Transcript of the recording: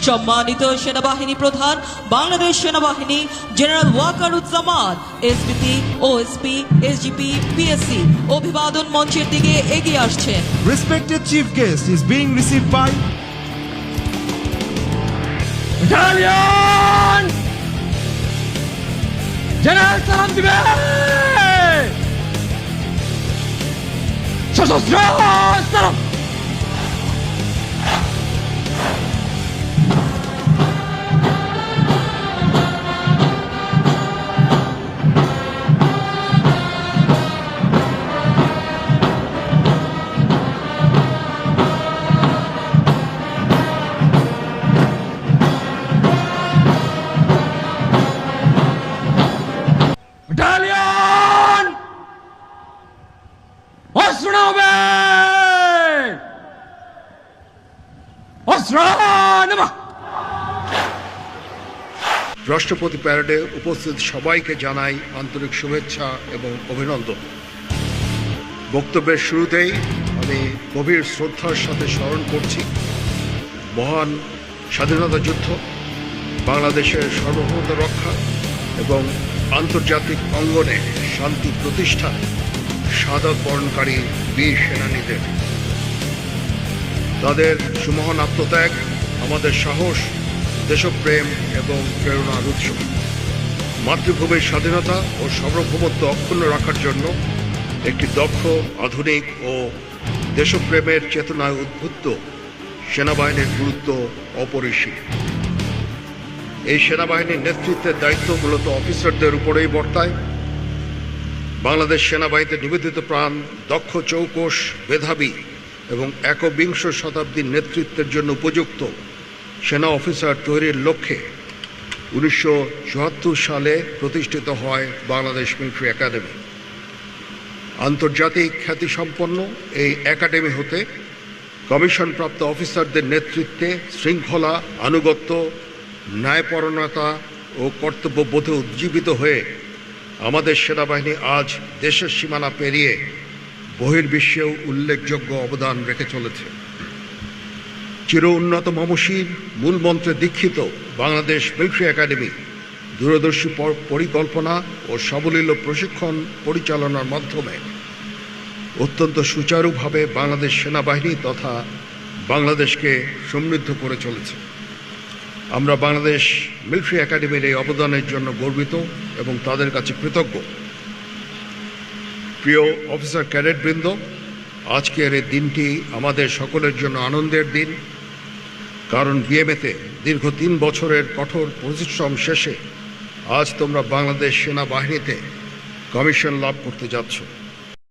সম্মানিত সেনাবাহিনী প্রধান বাংলাদেশ সেনাবাহিনী general Wakeruzzaman SBP OSP SGP PSC অভিবাদন মঞ্চের দিকে এগিয়ে আসছেন। Respected chief guest is being received by Battalion! General সালাম দিবে সশস্ত্র সালাম। Battalion! অস্ত্র নামাবে! অস্ত্র নামা! রাষ্ট্রপতি প্যারেডে উপস্থিত সবাইকে জানাই আন্তরিক শুভেচ্ছা এবং অভিনন্দন। বক্তব্যের শুরুতেই আমি গভীর শ্রদ্ধার সাথে স্মরণ করছি মহান স্বাধীনতা যুদ্ধ, বাংলাদেশের সার্বভৌমত্ব রক্ষা এবং আন্তর্জাতিক অঙ্গনে শান্তি প্রতিষ্ঠায় শাহাদাত বরণকারী বীর সেনানীদের। তাদের সুমহান আত্মত্যাগ আমাদের সাহস, দেশপ্রেম এবং প্রেরণার উৎস। মাতৃভূমির স্বাধীনতা ও সার্বভৌমত্ব অক্ষুণ্ণ রাখার জন্য একটি দক্ষ, আধুনিক ও দেশপ্রেমের চেতনায় উদ্বুদ্ধ সেনাবাহিনীর গুরুত্ব অপরিসীম। এই সেনাবাহিনীর নেতৃত্বের দায়িত্ব মূলত অফিসারদের উপরেই বর্তায়। বাংলাদেশ সেনাবাহিনীতে নিবেদিত প্রাণ, দক্ষ চৌকস, মেধাবী এবং একবিংশ শতাব্দীর নেতৃত্বের জন্য উপযুক্ত সেনা অফিসার তৈরির লক্ষ্যে 1974 সালে প্রতিষ্ঠিত হয় বাংলাদেশ মিলিটারি একাডেমি। আন্তর্জাতিক খ্যাতিসম্পন্ন এই একাডেমি হতে কমিশনপ্রাপ্ত অফিসারদের নেতৃত্বে শৃঙ্খলা, আনুগত্য, ন্যায়পরায়ণতা ও কর্তব্যবোধে উজ্জীবিত হয়ে আমাদের সেনাবাহিনী আজ দেশের সীমানা পেরিয়ে বহির্বিশ্বেও উল্লেখযোগ্য অবদান রেখে চলেছে। চির উন্নত মমশির মূল মন্ত্রে দীক্ষিত বাংলাদেশ মিলিটারি একাডেমি দূরদর্শী পরিকল্পনা ও সাবলীল প্রশিক্ষণ পরিচালনার মাধ্যমে অত্যন্ত সুচারুভাবে বাংলাদেশ সেনাবাহিনী তথা বাংলাদেশকে সমৃদ্ধ করে চলেছে। আমরা বাংলাদেশ মিলিটারি একাডেমির এই অবদানের জন্য গর্বিত এবং তাদের কাছে কৃতজ্ঞ। প্রিয় অফিসার ক্যাডেটবৃন্দ, আজকের এই দিনটি আমাদের সকলের জন্য আনন্দের দিন, কারণ বিএমএতে দীর্ঘ 3 বছরের কঠোর পরিশ্রম শেষে আজ তোমরা বাংলাদেশ সেনাবাহিনীতে কমিশন লাভ করতে যাচ্ছ।